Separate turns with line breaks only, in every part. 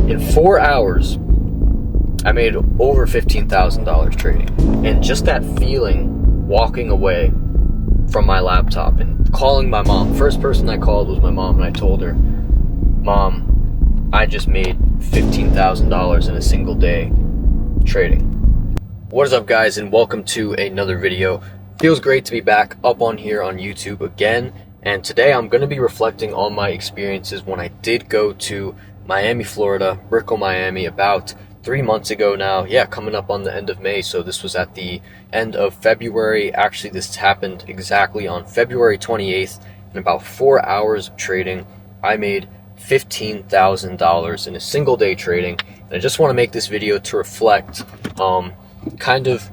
In 4 hours, I made over $15,000 trading. And just that feeling walking away from my laptop and calling my mom. First person I called was my mom, and I told her, Mom, I just made $15,000 in a single day trading. What is up, guys, and welcome to another video. Feels great to be back up on here on YouTube again. And today I'm going to be reflecting on my experiences when I did go to Miami, Florida, Brickell, Miami, about 3 months ago now. Yeah, coming up on the end of May. So this was at the end of February. Actually, this happened exactly on February 28th. In about 4 hours of trading, I made $15,000 in a single day trading. And I just want to make this video to reflect kind of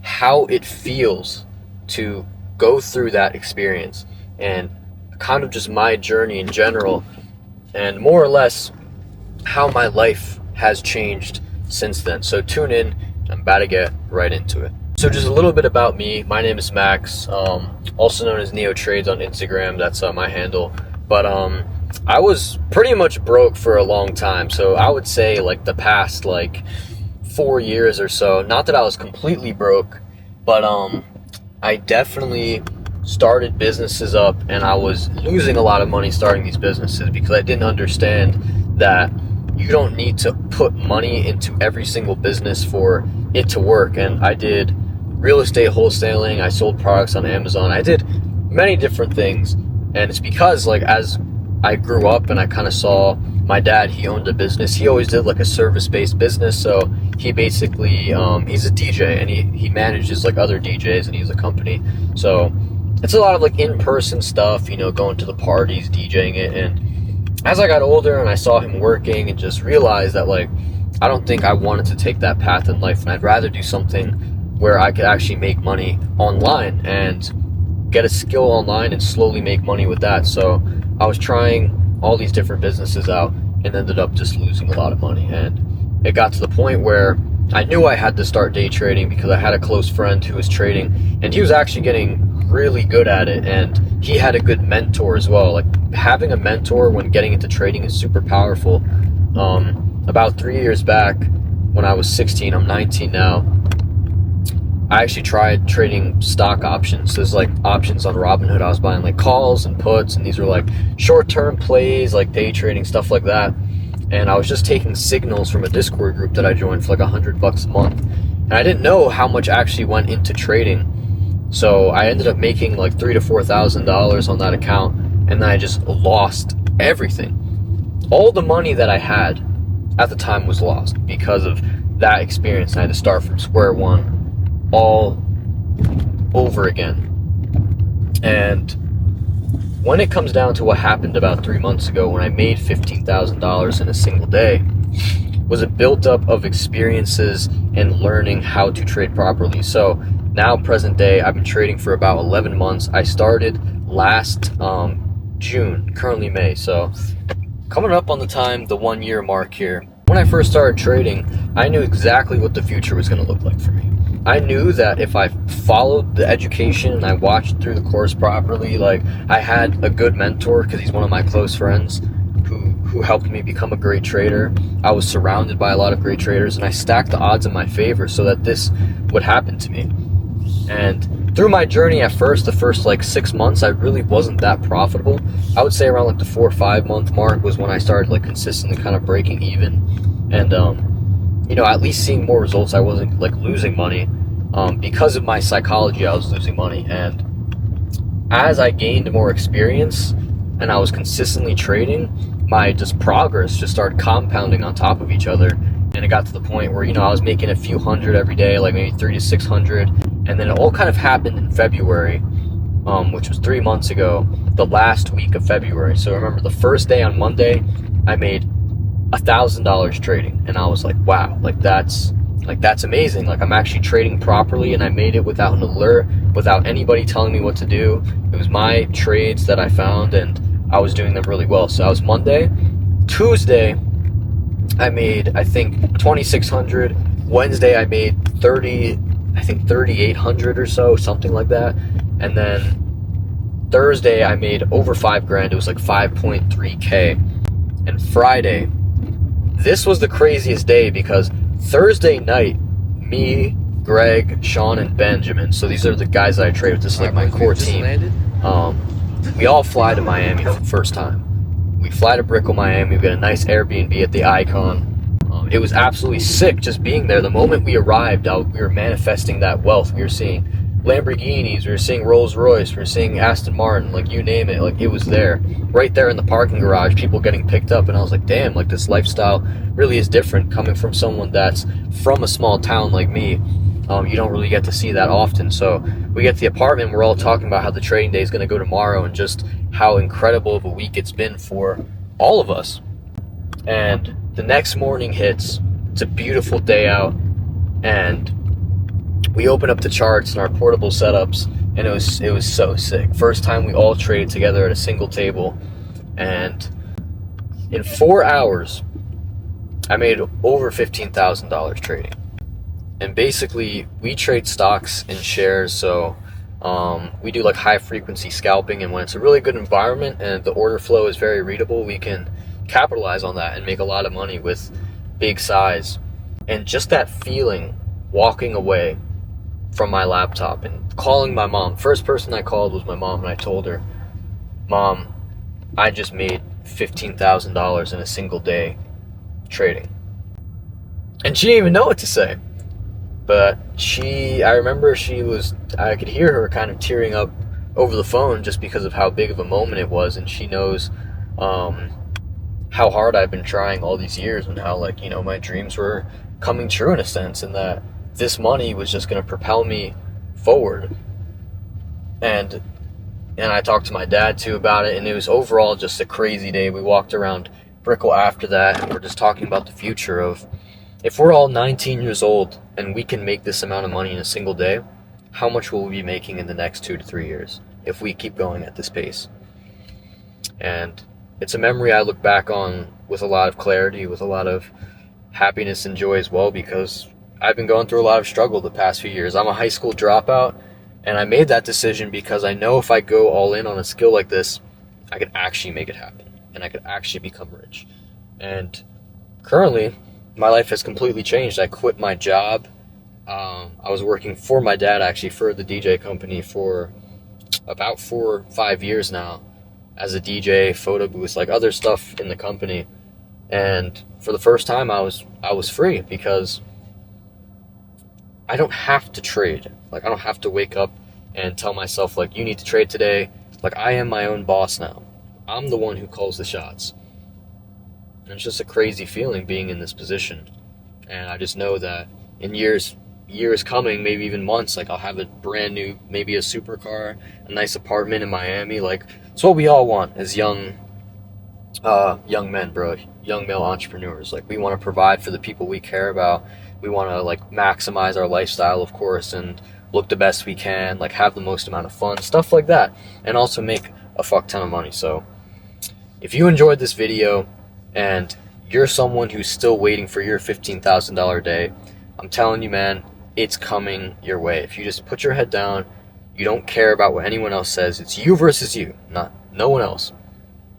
how it feels to go through that experience and kind of just my journey in general, and more or less how my life has changed since then. So tune in, I'm about to get right into it. So just a little bit about me. My name is Max, also known as Neo Trades on Instagram. That's my handle. But I was pretty much broke for a long time. So I would say like the past 4 years or so. Not that I was completely broke, but I definitely started businesses up, and I was losing a lot of money starting these businesses because I didn't understand that you don't need to put money into every single business for it to work. And I did real estate wholesaling, I sold products on Amazon, I did many different things. And it's because as I grew up and I kind of saw my dad, he owned a business. He always did a service-based business. So he basically, he's a DJ, and he manages other DJs, and he's a company. So it's a lot of in-person stuff, going to the parties, DJing it. And as I got older and I saw him working, and just realized that I don't think I wanted to take that path in life, and I'd rather do something where I could actually make money online and get a skill online and slowly make money with that. So I was trying all these different businesses out and ended up just losing a lot of money. And it got to the point where I knew I had to start day trading because I had a close friend who was trading, and he was actually getting really good at it, and he had a good mentor as well. Having a mentor when getting into trading is super powerful. About 3 years back, when I was 16, I'm 19 now, I actually tried trading stock options. There's options on Robinhood. I was buying calls and puts, and these are short-term plays, day trading, stuff like that. And I was just taking signals from a Discord group that I joined for $100 a month. And I didn't know how much actually went into trading. So I ended up making $3,000 to $4,000 on that account, and then I just lost everything. All the money that I had at the time was lost because of that experience. And I had to start from square one all over again. And when it comes down to what happened about 3 months ago when I made $15,000 in a single day, was a build-up of experiences and learning how to trade properly. So now, present day, I've been trading for about 11 months. I started last June, currently May. So coming up on the 1 year mark here. When I first started trading, I knew exactly what the future was going to look like for me. I knew that if I followed the education and I watched through the course properly, I had a good mentor because he's one of my close friends who helped me become a great trader. I was surrounded by a lot of great traders, and I stacked the odds in my favor so that this would happen to me. And through my journey at first, the first 6 months, I really wasn't that profitable. I would say around the 4 or 5 month mark was when I started consistently kind of breaking even. And, at least seeing more results. I wasn't losing money. Because of my psychology, I was losing money. And as I gained more experience and I was consistently trading, my progress just started compounding on top of each other. And it got to the point where, I was making a few hundred every day, maybe 300 to 600. And then it all kind of happened in February, which was 3 months ago, the last week of February. So remember, the first day on Monday, I made $1,000 trading. And I was like, wow, that's amazing. I'm actually trading properly, and I made it without an alert, without anybody telling me what to do. It was my trades that I found, and I was doing them really well. So that was Monday. Tuesday, I made, I think, 2,600. Wednesday, I made 3,800 or so, something like that. And then Thursday, I made over $5,000. It was $5.3K. And Friday, this was the craziest day because Thursday night, me, Greg, Sean, and Benjamin, so these are the guys that I trade with, this is like my core team. We all fly to Miami for the first time. We fly to Brickell, Miami. We got a nice Airbnb at the Icon. It was absolutely sick just being there. The moment we arrived, we were manifesting that wealth. We were seeing Lamborghinis, we were seeing Rolls Royce, we were seeing Aston Martin, like you name it, like it was there. Right there in the parking garage, people getting picked up, and I was like, damn, like this lifestyle really is different coming from someone that's from a small town like me. You don't really get to see that often. So we get to the apartment, we're all talking about how the trading day is going to go tomorrow and just how incredible of a week it's been for all of us. And the next morning hits, it's a beautiful day out, and we open up the charts and our portable setups, and it was so sick. First time we all traded together at a single table, and in 4 hours, I made over $15,000 trading. And basically, we trade stocks and shares, so we do like high frequency scalping, and when it's a really good environment and the order flow is very readable, we can capitalize on that and make a lot of money with big size. And just that feeling walking away from my laptop and calling my mom. First person I called was my mom, and I told her, Mom, I just made $15,000 in a single day trading. And she didn't even know what to say. But I remember I could hear her kind of tearing up over the phone just because of how big of a moment it was, and she knows how hard I've been trying all these years, and how, like, you know, my dreams were coming true in a sense, and that this money was just going to propel me forward. And I talked to my dad too about it, and it was overall just a crazy day. We walked around Brickell after that, and we're just talking about the future of, if we're all 19 years old and we can make this amount of money in a single day, how much will we be making in the next 2 to 3 years if we keep going at this pace? And it's a memory I look back on with a lot of clarity, with a lot of happiness and joy as well, because I've been going through a lot of struggle the past few years. I'm a high school dropout, and I made that decision because I know if I go all in on a skill like this, I could actually make it happen, and I could actually become rich. And currently, my life has completely changed. I quit my job. I was working for my dad, actually, for the DJ company for about 4 or 5 years now, as a DJ, photo booth, like other stuff in the company. And for the first time, I was free, because I don't have to trade. Like, I don't have to wake up and tell myself, like, you need to trade today. Like, I am my own boss now. I'm the one who calls the shots. And it's just a crazy feeling being in this position. And I just know that in years coming, maybe even months, like, I'll have a brand new, maybe a supercar, a nice apartment in Miami. Like, it's what we all want as young men, bro. Young male entrepreneurs. Like, we want to provide for the people we care about. We want to, like, maximize our lifestyle, of course, and look the best we can, like, have the most amount of fun, stuff like that, and also make a fuck ton of money. So if you enjoyed this video and you're someone who's still waiting for your $15,000 day, I'm telling you, man, it's coming your way. If you just put your head down, you don't care about what anyone else says, it's you versus you, not no one else.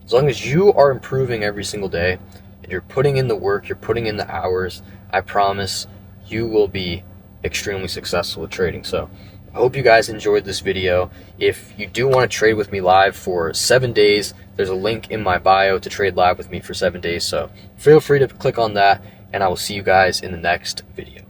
As long as you are improving every single day and you're putting in the work, you're putting in the hours, I promise you will be extremely successful at trading. So I hope you guys enjoyed this video. If you do want to trade with me live for 7 days, there's a link in my bio to trade live with me for 7 days. So feel free to click on that, and I will see you guys in the next video.